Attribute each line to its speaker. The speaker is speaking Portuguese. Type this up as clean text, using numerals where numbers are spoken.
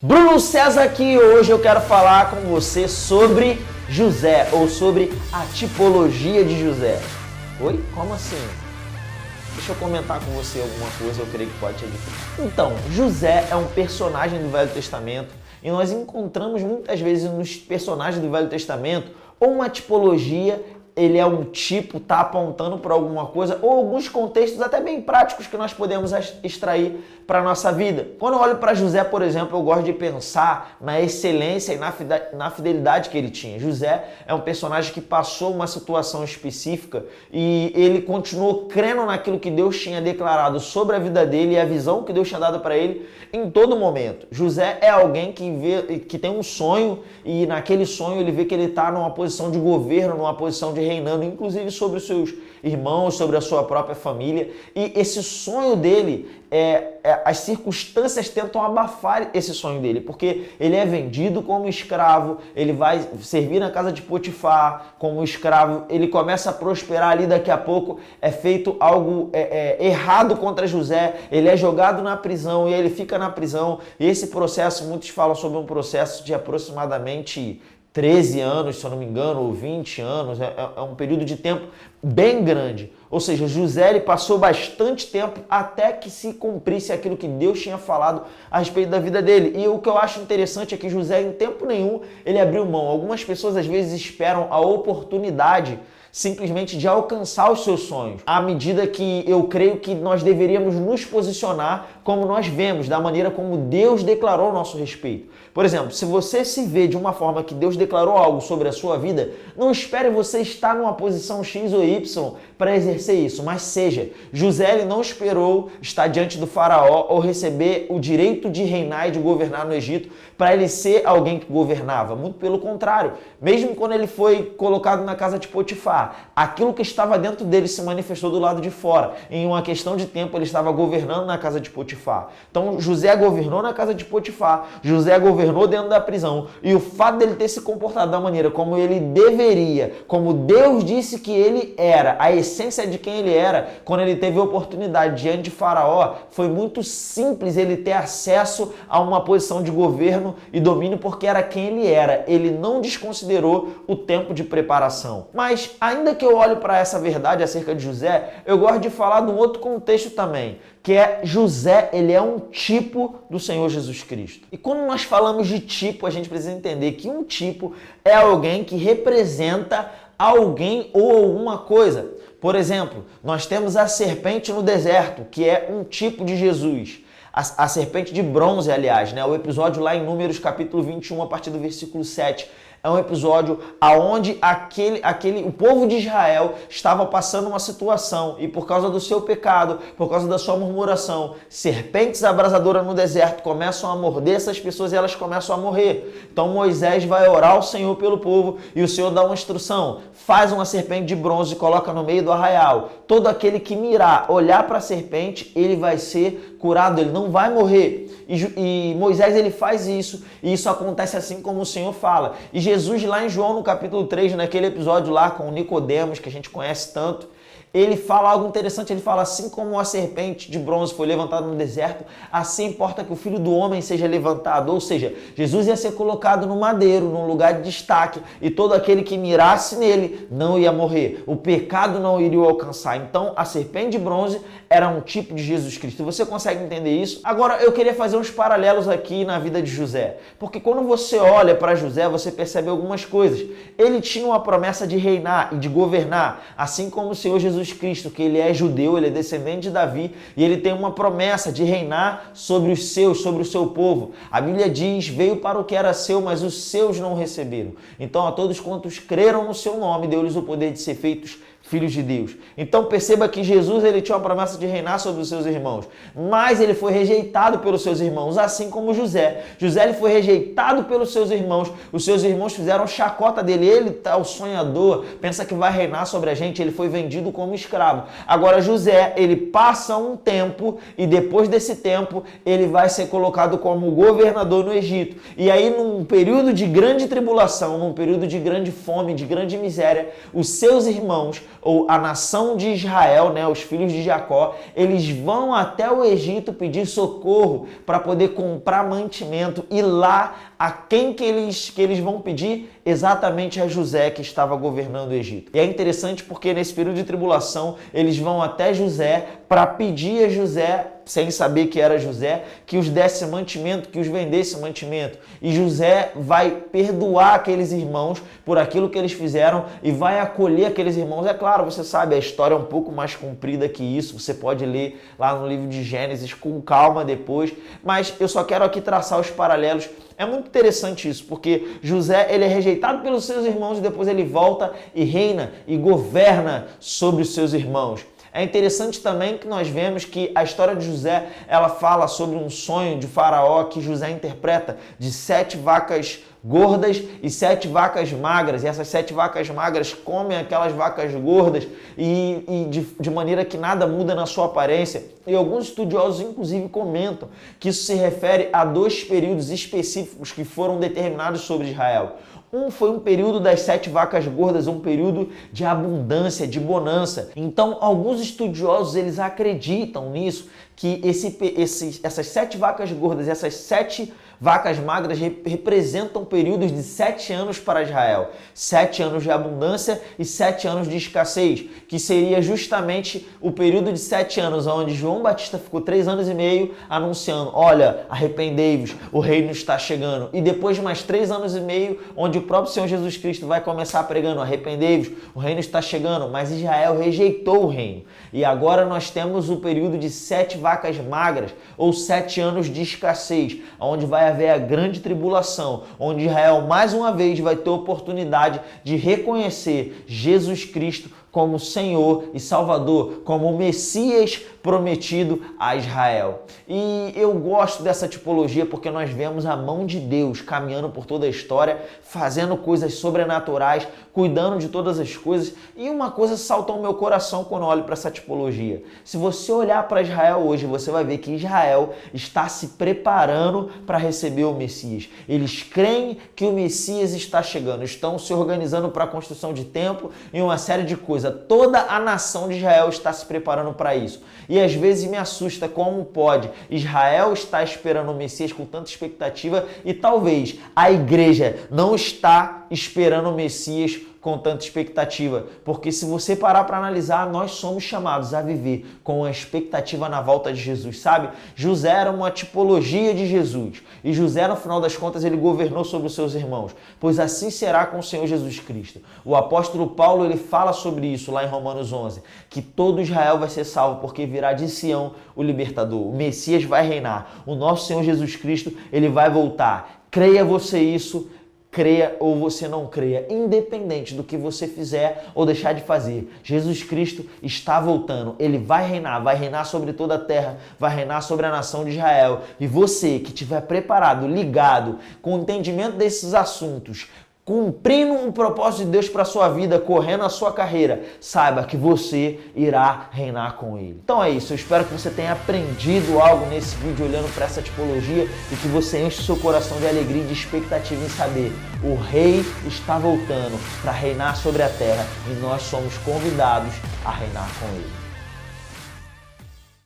Speaker 1: Bruno César aqui e hoje eu quero falar com você sobre José, ou sobre a tipologia de José. Oi? Como assim? Deixa eu comentar com você alguma coisa, eu creio que pode te ajudar. Então, José é um personagem do Velho Testamento e nós encontramos muitas vezes nos personagens do Velho Testamento ou uma tipologia, ele é um tipo, está apontando para alguma coisa, ou alguns contextos até bem práticos que nós podemos extrair para a nossa vida. Quando eu olho para José, por exemplo, eu gosto de pensar na excelência e na fidelidade que ele tinha. José é um personagem que passou uma situação específica e ele continuou crendo naquilo que Deus tinha declarado sobre a vida dele e a visão que Deus tinha dado para ele em todo momento. José é alguém que tem um sonho e naquele sonho ele vê que ele está numa posição de governo, numa posição de reinando, inclusive sobre os seus irmãos, sobre a sua própria família. E esse sonho dele, as circunstâncias tentam abafar esse sonho dele, porque ele é vendido como escravo, ele vai servir na casa de Potifar como escravo, ele começa a prosperar ali, daqui a pouco é feito algo errado contra José, ele é jogado na prisão e ele fica na prisão. E esse processo, muitos falam sobre um processo de aproximadamente 13 anos, se eu não me engano, ou 20 anos, é um período de tempo bem grande. Ou seja, José ele passou bastante tempo até que se cumprisse aquilo que Deus tinha falado a respeito da vida dele. E o que eu acho interessante é que José, em tempo nenhum, ele abriu mão. Algumas pessoas às vezes esperam a oportunidade simplesmente de alcançar os seus sonhos, à medida que eu creio que nós deveríamos nos posicionar como nós vemos, da maneira como Deus declarou ao nosso respeito. Por exemplo, se você se vê de uma forma que Deus declarou algo sobre a sua vida, não espere você estar numa posição X ou Y para exercer isso, mas seja. José ele não esperou estar diante do faraó ou receber o direito de reinar e de governar no Egito para ele ser alguém que governava. Muito pelo contrário, mesmo quando ele foi colocado na casa de Potifar, aquilo que estava dentro dele se manifestou do lado de fora. Em uma questão de tempo, ele estava governando na casa de Potifar. Então, José governou na casa de Potifar, José governou dentro da prisão. E o fato dele ter se comportado da maneira como ele deveria, como Deus disse que ele era, a essência de quem ele era, quando ele teve a oportunidade diante de Faraó, foi muito simples ele ter acesso a uma posição de governo e domínio, porque era quem ele era. Ele não desconsiderou o tempo de preparação. Mas, ainda que eu olhe para essa verdade acerca de José, eu gosto de falar de um outro contexto também, que é José, ele é um tipo do Senhor Jesus Cristo. E quando nós falamos de tipo, a gente precisa entender que um tipo é alguém que representa alguém ou alguma coisa. Por exemplo, nós temos a serpente no deserto, que é um tipo de Jesus. A serpente de bronze, aliás, né? O episódio lá em Números capítulo 21, a partir do versículo 7, é um episódio onde o povo de Israel estava passando uma situação e por causa do seu pecado, por causa da sua murmuração, serpentes abrasadoras no deserto começam a morder essas pessoas e elas começam a morrer. Então Moisés vai orar ao Senhor pelo povo e o Senhor dá uma instrução: faz uma serpente de bronze e coloca no meio do arraial. Todo aquele que mirar, olhar para a serpente, ele vai ser curado, ele não vai morrer. E Moisés ele faz isso, e isso acontece assim como o Senhor fala. E Jesus lá em João no capítulo 3, naquele episódio lá com Nicodemos, que a gente conhece tanto, ele fala algo interessante, ele fala: assim como a serpente de bronze foi levantada no deserto, assim importa que o Filho do Homem seja levantado. Ou seja, Jesus ia ser colocado no madeiro, num lugar de destaque, e todo aquele que mirasse nele não ia morrer. O pecado não iria o alcançar. Então, a serpente de bronze era um tipo de Jesus Cristo. Você consegue entender isso? Agora, eu queria fazer uns paralelos aqui na vida de José, porque quando você olha para José, você percebe algumas coisas. Ele tinha uma promessa de reinar e de governar, assim como o Senhor Jesus Cristo, que ele é judeu, ele é descendente de Davi, e ele tem uma promessa de reinar sobre os seus, sobre o seu povo. A Bíblia diz: veio para o que era seu, mas os seus não receberam. Então, a todos quantos creram no seu nome, deu-lhes o poder de ser feitos filhos de Deus. Então perceba que Jesus ele tinha uma promessa de reinar sobre os seus irmãos, mas ele foi rejeitado pelos seus irmãos, assim como José. José ele foi rejeitado pelos seus irmãos, os seus irmãos fizeram chacota dele, ele tá o sonhador, pensa que vai reinar sobre a gente, ele foi vendido como escravo. Agora José, ele passa um tempo e depois desse tempo ele vai ser colocado como governador no Egito. E aí num período de grande tribulação, num período de grande fome, de grande miséria, os seus irmãos ou a nação de Israel, né, os filhos de Jacó, eles vão até o Egito pedir socorro para poder comprar mantimento, e lá a quem que eles vão pedir? Exatamente a José, que estava governando o Egito. E é interessante porque nesse período de tribulação eles vão até José para pedir a José, sem saber que era José, que os desse mantimento, que os vendesse mantimento. E José vai perdoar aqueles irmãos por aquilo que eles fizeram e vai acolher aqueles irmãos. É claro, você sabe, a história é um pouco mais comprida que isso, você pode ler lá no livro de Gênesis com calma depois, mas eu só quero aqui traçar os paralelos. É muito interessante isso, porque José ele é rejeitado pelos seus irmãos e depois ele volta e reina e governa sobre os seus irmãos. É interessante também que nós vemos que a história de José, ela fala sobre um sonho de Faraó que José interpreta de 7 vacas gordas e 7 vacas magras, e essas 7 vacas magras comem aquelas vacas gordas de maneira que nada muda na sua aparência. E alguns estudiosos inclusive comentam que isso se refere a 2 períodos específicos que foram determinados sobre Israel. Um foi um período das 7 vacas gordas, um período de abundância, de bonança. Então, alguns estudiosos eles acreditam nisso, que essas 7 vacas gordas e essas 7 vacas magras representam períodos de 7 anos para Israel. 7 anos de abundância e 7 anos de escassez, que seria justamente o período de 7 anos, onde João Batista ficou 3 anos e meio anunciando, olha, arrependei-vos, o reino está chegando. E depois de mais 3 anos e meio, onde o próprio Senhor Jesus Cristo vai começar pregando, arrependei-vos, o reino está chegando, mas Israel rejeitou o reino. E agora nós temos o período de 7 vacas magras, ou 7 anos de escassez, onde vai haver a grande tribulação, onde Israel mais uma vez vai ter oportunidade de reconhecer Jesus Cristo como Senhor e Salvador, como o Messias prometido a Israel. E eu gosto dessa tipologia porque nós vemos a mão de Deus caminhando por toda a história, fazendo coisas sobrenaturais, cuidando de todas as coisas. E uma coisa saltou ao meu coração quando eu olho para essa tipologia. Se você olhar para Israel hoje, você vai ver que Israel está se preparando para receber o Messias. Eles creem que o Messias está chegando, estão se organizando para a construção de templo e uma série de coisas. Toda a nação de Israel está se preparando para isso. E às vezes me assusta como pode Israel estar esperando o Messias com tanta expectativa e talvez a igreja não está esperando o Messias com tanta expectativa, porque se você parar para analisar, nós somos chamados a viver com a expectativa na volta de Jesus, sabe? José era uma tipologia de Jesus, e José, no final das contas, ele governou sobre os seus irmãos, pois assim será com o Senhor Jesus Cristo. O apóstolo Paulo, ele fala sobre isso lá em Romanos 11, que todo Israel vai ser salvo, porque virá de Sião o libertador, o Messias vai reinar, o nosso Senhor Jesus Cristo, ele vai voltar. Creia você isso, creia ou você não creia, independente do que você fizer ou deixar de fazer, Jesus Cristo está voltando, ele vai reinar sobre toda a terra, vai reinar sobre a nação de Israel. E você que estiver preparado, ligado, com o entendimento desses assuntos, cumprindo um propósito de Deus para a sua vida, correndo a sua carreira, saiba que você irá reinar com Ele. Então é isso, eu espero que você tenha aprendido algo nesse vídeo olhando para essa tipologia e que você enche o seu coração de alegria e de expectativa em saber o Rei está voltando para reinar sobre a terra e nós somos convidados a reinar com Ele.